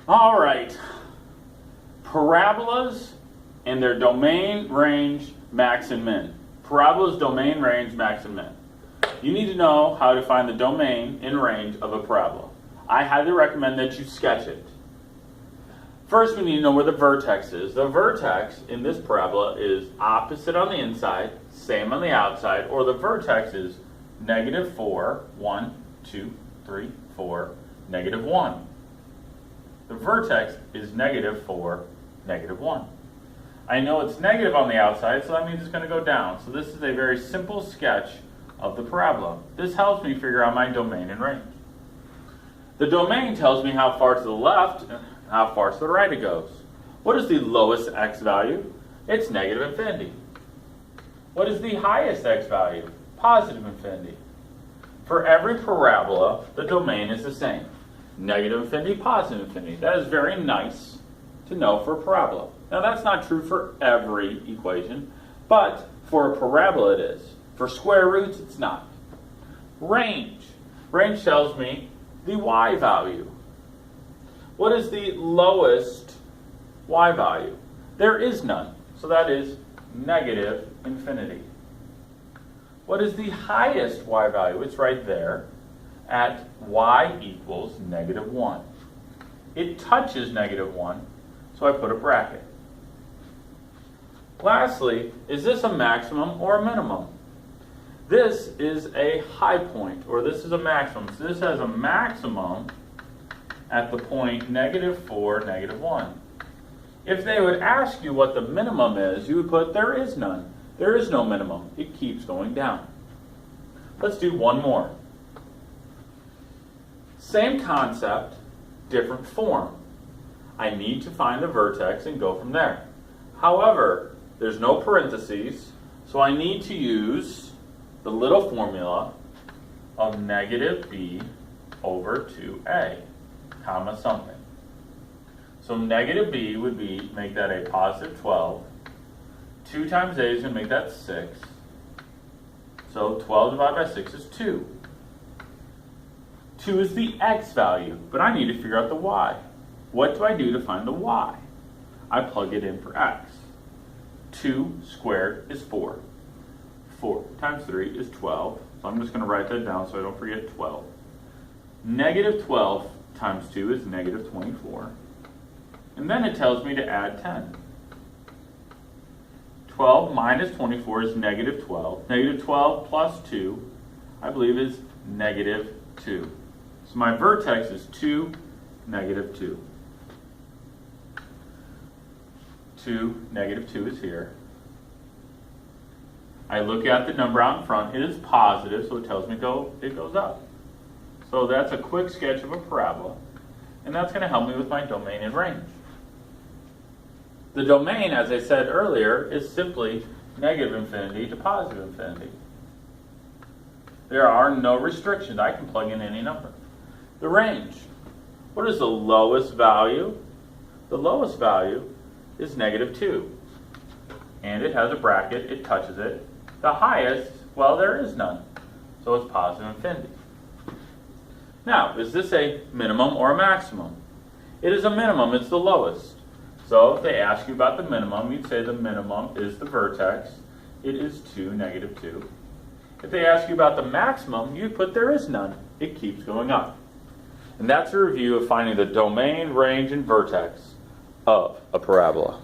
All right. Parabolas and their domain, range, max, and min. Parabolas, domain, range, max, and min. You need to know how to find the domain and range of a parabola. I highly recommend that you sketch it. First, we need to know where the vertex is. The vertex in this parabola is opposite on the inside, same on the outside, or the vertex is -4, 1, 2, 3, 4, -1. The vertex is -4, -1. I know it's negative on the outside, so that means it's going to go down. So this is a very simple sketch of the parabola. This helps me figure out my domain and range. The domain tells me how far to the left and how far to the right it goes. What is the lowest x value? It's -infinity. What is the highest x value? +infinity. For every parabola, the domain is the same. -infinity, +infinity. That is very nice to know for a parabola. Now that's not true for every equation, but for a parabola it is. For square roots, it's not. Range. Range tells me the y value. What is the lowest y value? There is none, so that is -infinity. What is the highest y value? It's right there at y equals -1. It touches -1, so I put a bracket. Lastly, is this a maximum or a minimum? This is a high point, or this is a maximum. So this has a maximum at the point -4, -1. If they would ask you what the minimum is, you would put there is none. There is no minimum. It keeps going down. Let's do one more. Same concept, different form. I need to find the vertex and go from there. However, there's no parentheses, so I need to use the little formula of -b over 2a, comma something. So -b would be, make that a +12. 2 times a is going to make that 6. So 12 divided by 6 is 2. 2 is the x value, but I need to figure out the y. What do I do to find the y? I plug it in for x. 2 squared is 4. 4 times 3 is 12. So I'm just going to write that down so I don't forget 12. -12 times 2 is -24. And then it tells me to add 10. 12 minus 24 is -12. -12 plus 2, I believe, is -2. So my vertex is 2, -2. 2, -2 is here. I look at the number out in front. It is positive, so it tells me it goes up. So that's a quick sketch of a parabola, and that's going to help me with my domain and range. The domain, as I said earlier, is simply -infinity to +infinity. There are no restrictions. I can plug in any number. The range. What is the lowest value? The lowest value is -2. And it has a bracket. It touches it. The highest, well, there is none. So it's +infinity. Now, is this a minimum or a maximum? It is a minimum. It's the lowest. So if they ask you about the minimum, you'd say the minimum is the vertex. It is 2, -2. If they ask you about the maximum, you'd put there is none. It keeps going up. And that's a review of finding the domain, range, and vertex of a parabola.